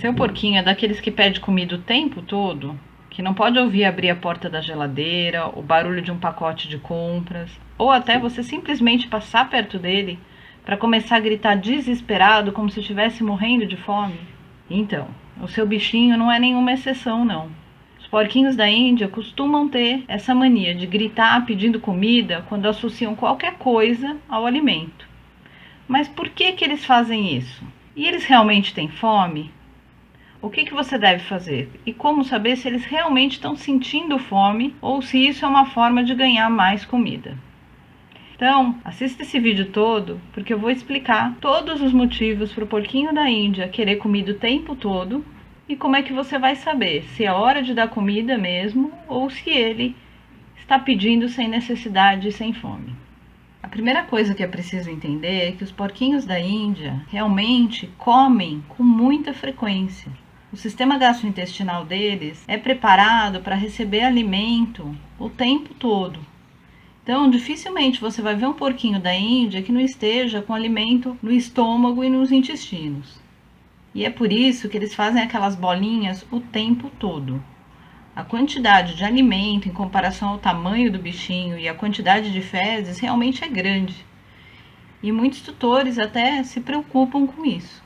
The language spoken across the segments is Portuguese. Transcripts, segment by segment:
Seu porquinho é daqueles que pede comida o tempo todo? Que não pode ouvir abrir a porta da geladeira, o barulho de um pacote de compras, ou até você simplesmente passar perto dele para começar a gritar desesperado como se estivesse morrendo de fome? Então, o seu bichinho não é nenhuma exceção, não. Os porquinhos da Índia costumam ter essa mania de gritar pedindo comida quando associam qualquer coisa ao alimento. Mas por que eles fazem isso? E eles realmente têm fome? O que você deve fazer? E como saber se eles realmente estão sentindo fome ou se isso é uma forma de ganhar mais comida? Então, assista esse vídeo todo, porque eu vou explicar todos os motivos para o porquinho da Índia querer comida o tempo todo e como é que você vai saber se é hora de dar comida mesmo ou se ele está pedindo sem necessidade e sem fome. A primeira coisa que é preciso entender é que os porquinhos da Índia realmente comem com muita frequência. O sistema gastrointestinal deles é preparado para receber alimento o tempo todo. Então, dificilmente você vai ver um porquinho da Índia que não esteja com alimento no estômago e nos intestinos. E é por isso que eles fazem aquelas bolinhas o tempo todo. A quantidade de alimento em comparação ao tamanho do bichinho e a quantidade de fezes realmente é grande. E muitos tutores até se preocupam com isso,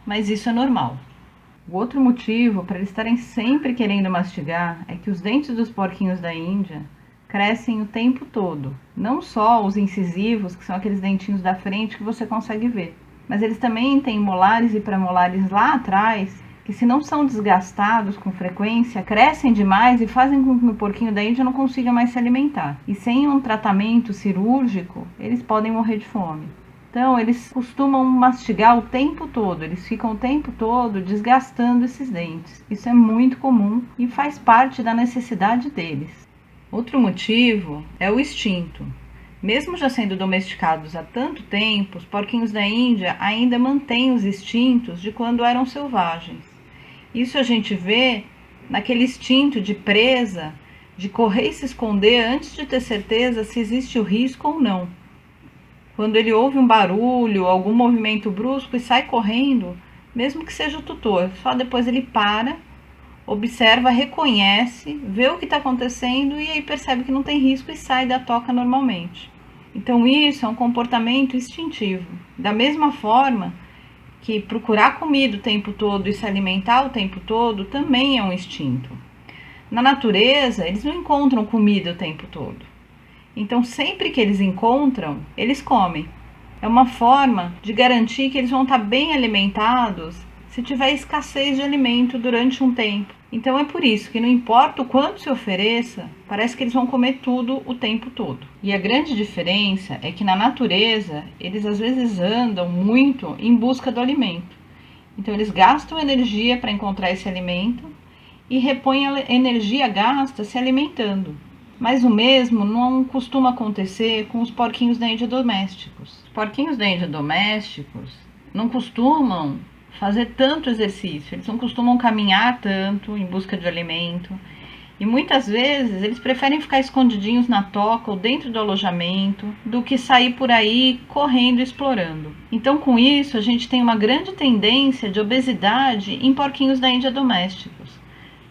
mas isso é normal. O outro motivo para eles estarem sempre querendo mastigar é que os dentes dos porquinhos da Índia crescem o tempo todo. Não só os incisivos, que são aqueles dentinhos da frente que você consegue ver, mas eles também têm molares e premolares lá atrás, que se não são desgastados com frequência, crescem demais e fazem com que o porquinho da Índia não consiga mais se alimentar. E sem um tratamento cirúrgico, eles podem morrer de fome. Então, eles costumam mastigar o tempo todo, eles ficam o tempo todo desgastando esses dentes. Isso é muito comum e faz parte da necessidade deles. Outro motivo é o instinto. Mesmo já sendo domesticados há tanto tempo, os porquinhos da Índia ainda mantêm os instintos de quando eram selvagens. Isso a gente vê naquele instinto de presa, de correr e se esconder antes de ter certeza se existe o risco ou não. Quando ele ouve um barulho, algum movimento brusco e sai correndo, mesmo que seja o tutor, só depois ele para, observa, reconhece, vê o que está acontecendo e aí percebe que não tem risco e sai da toca normalmente. Então isso é um comportamento instintivo. Da mesma forma que procurar comida o tempo todo e se alimentar o tempo todo também é um instinto. Na natureza, eles não encontram comida o tempo todo. Então, sempre que eles encontram, eles comem. É uma forma de garantir que eles vão estar bem alimentados se tiver escassez de alimento durante um tempo. Então, é por isso que não importa o quanto se ofereça, parece que eles vão comer tudo o tempo todo. E a grande diferença é que na natureza, eles às vezes andam muito em busca do alimento. Então, eles gastam energia para encontrar esse alimento e repõem a energia gasta se alimentando. Mas o mesmo não costuma acontecer com os porquinhos da Índia domésticos. Os porquinhos da Índia domésticos não costumam fazer tanto exercício, eles não costumam caminhar tanto em busca de alimento. E muitas vezes eles preferem ficar escondidinhos na toca ou dentro do alojamento do que sair por aí correndo e explorando. Então, com isso, a gente tem uma grande tendência de obesidade em porquinhos da Índia domésticos.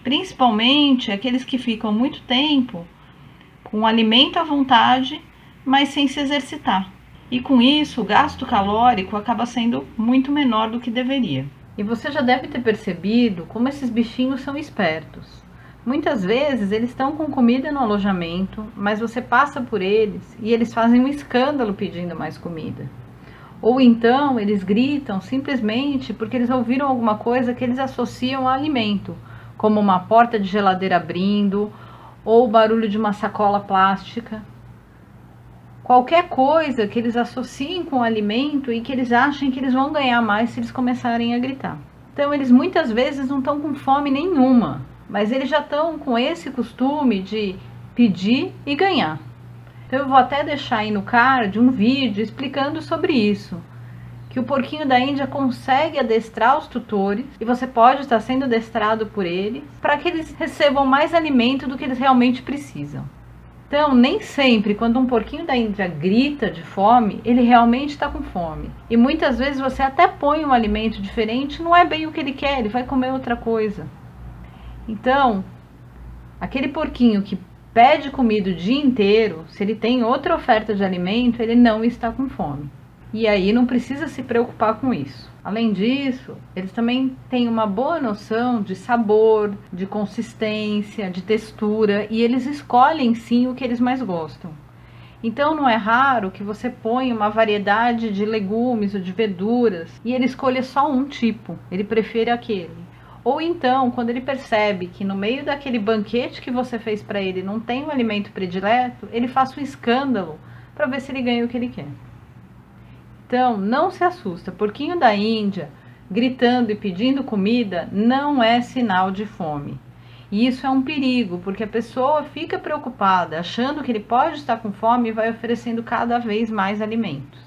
Principalmente aqueles que ficam muito tempo com alimento à vontade, mas sem se exercitar. E com isso, o gasto calórico acaba sendo muito menor do que deveria. E você já deve ter percebido como esses bichinhos são espertos. Muitas vezes eles estão com comida no alojamento, mas você passa por eles e eles fazem um escândalo pedindo mais comida. Ou então eles gritam simplesmente porque eles ouviram alguma coisa que eles associam a alimento, como uma porta de geladeira abrindo ou o barulho de uma sacola plástica. Qualquer coisa que eles associem com o alimento e que eles achem que eles vão ganhar mais se eles começarem a gritar. Então eles muitas vezes não estão com fome nenhuma, mas eles já estão com esse costume de pedir e ganhar. Então eu vou até deixar aí no card um vídeo explicando sobre isso, que o porquinho da Índia consegue adestrar os tutores e você pode estar sendo adestrado por eles para que eles recebam mais alimento do que eles realmente precisam. Então, nem sempre, quando um porquinho da Índia grita de fome, ele realmente está com fome. E muitas vezes você até põe um alimento diferente, não é bem o que ele quer, ele vai comer outra coisa. Então, aquele porquinho que pede comida o dia inteiro, se ele tem outra oferta de alimento, ele não está com fome. E aí não precisa se preocupar com isso. Além disso, eles também têm uma boa noção de sabor, de consistência, de textura, e eles escolhem sim o que eles mais gostam. Então não é raro que você ponha uma variedade de legumes ou de verduras e ele escolha só um tipo, ele prefere aquele. Ou então, quando ele percebe que no meio daquele banquete que você fez para ele não tem um alimento predileto, ele faça um escândalo para ver se ele ganha o que ele quer. Então, não se assusta, porquinho da Índia gritando e pedindo comida não é sinal de fome. E isso é um perigo, porque a pessoa fica preocupada, achando que ele pode estar com fome e vai oferecendo cada vez mais alimentos.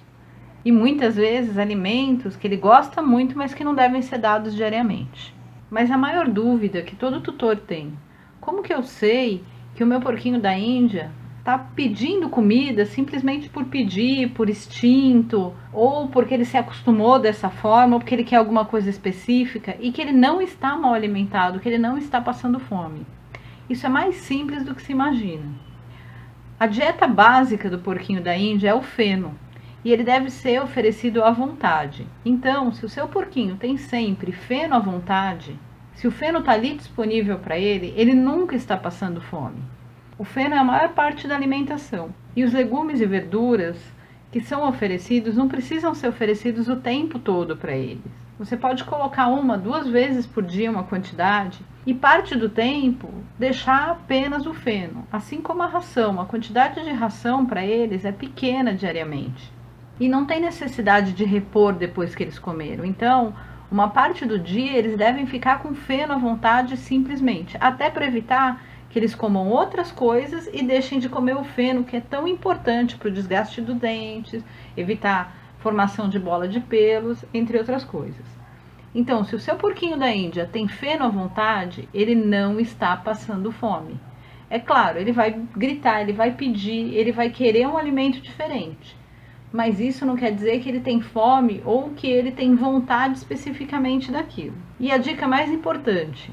E muitas vezes alimentos que ele gosta muito, mas que não devem ser dados diariamente. Mas a maior dúvida que todo tutor tem: como que eu sei que o meu porquinho da Índia está pedindo comida simplesmente por pedir, por instinto, ou porque ele se acostumou dessa forma, ou porque ele quer alguma coisa específica, e que ele não está mal alimentado, que ele não está passando fome? Isso é mais simples do que se imagina. A dieta básica do porquinho da Índia é o feno, e ele deve ser oferecido à vontade. Então, se o seu porquinho tem sempre feno à vontade, se o feno está ali disponível para ele, ele nunca está passando fome. O feno é a maior parte da alimentação. E os legumes e verduras que são oferecidos não precisam ser oferecidos o tempo todo para eles. Você pode colocar 1, 2 vezes por dia uma quantidade e parte do tempo deixar apenas o feno. Assim como a ração, a quantidade de ração para eles é pequena diariamente. E não tem necessidade de repor depois que eles comeram. Então, uma parte do dia eles devem ficar com feno à vontade simplesmente, até para evitar que eles comam outras coisas e deixem de comer o feno, que é tão importante para o desgaste dos dentes, evitar formação de bola de pelos, entre outras coisas. Então, se o seu porquinho da Índia tem feno à vontade, ele não está passando fome. É claro, ele vai gritar, ele vai pedir, ele vai querer um alimento diferente. Mas isso não quer dizer que ele tem fome ou que ele tem vontade especificamente daquilo. E a dica mais importante: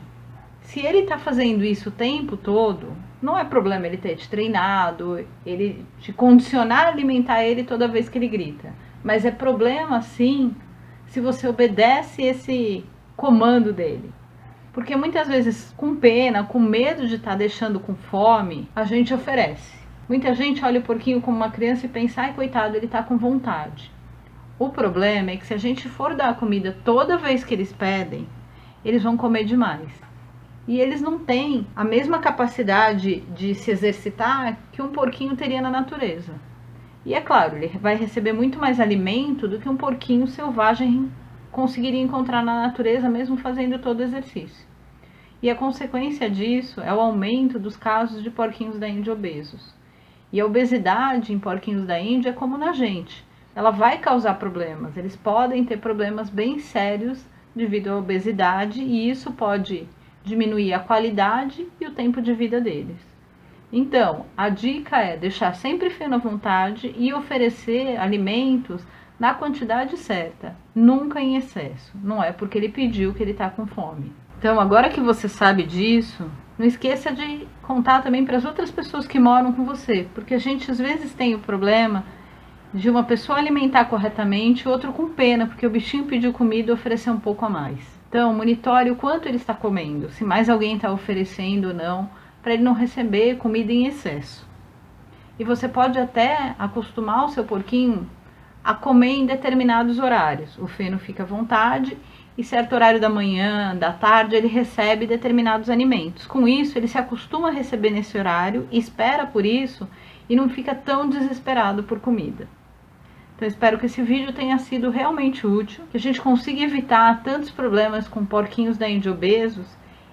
se ele está fazendo isso o tempo todo, não é problema ele ter te treinado, ele te condicionar a alimentar ele toda vez que ele grita. Mas é problema, sim, se você obedece esse comando dele. Porque muitas vezes, com pena, com medo de estar deixando com fome, a gente oferece. Muita gente olha o porquinho como uma criança e pensa: ai, coitado, ele está com vontade. O problema é que se a gente for dar a comida toda vez que eles pedem, eles vão comer demais. E eles não têm a mesma capacidade de se exercitar que um porquinho teria na natureza. E é claro, ele vai receber muito mais alimento do que um porquinho selvagem conseguiria encontrar na natureza, mesmo fazendo todo o exercício. E a consequência disso é o aumento dos casos de porquinhos da Índia obesos. E a obesidade em porquinhos da Índia é como na gente. Ela vai causar problemas. Eles podem ter problemas bem sérios devido à obesidade, e isso pode diminuir a qualidade e o tempo de vida deles. Então, a dica é deixar sempre feno à vontade e oferecer alimentos na quantidade certa, nunca em excesso. Não é porque ele pediu que ele está com fome. Então, agora que você sabe disso, não esqueça de contar também para as outras pessoas que moram com você, porque a gente às vezes tem o problema de uma pessoa alimentar corretamente e outro com pena, porque o bichinho pediu comida e ofereceu um pouco a mais. Então, monitore o quanto ele está comendo, se mais alguém está oferecendo ou não, para ele não receber comida em excesso. E você pode até acostumar o seu porquinho a comer em determinados horários. O feno fica à vontade e certo horário da manhã, da tarde, ele recebe determinados alimentos. Com isso, ele se acostuma a receber nesse horário, espera por isso e não fica tão desesperado por comida. Então, espero que esse vídeo tenha sido realmente útil, que a gente consiga evitar tantos problemas com porquinhos da Índia obesos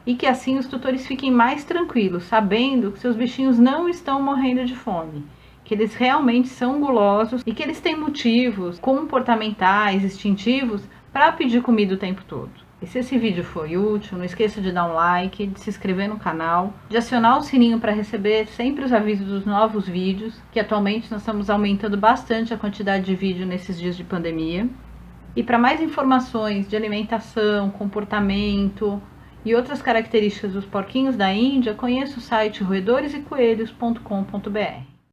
e que assim os tutores fiquem mais tranquilos, sabendo que seus bichinhos não estão morrendo de fome, que eles realmente são gulosos e que eles têm motivos comportamentais, instintivos, para pedir comida o tempo todo. E se esse vídeo foi útil, não esqueça de dar um like, de se inscrever no canal, de acionar o sininho para receber sempre os avisos dos novos vídeos, que atualmente nós estamos aumentando bastante a quantidade de vídeo nesses dias de pandemia. E para mais informações de alimentação, comportamento e outras características dos porquinhos da Índia, conheça o site roedoresecoelhos.com.br.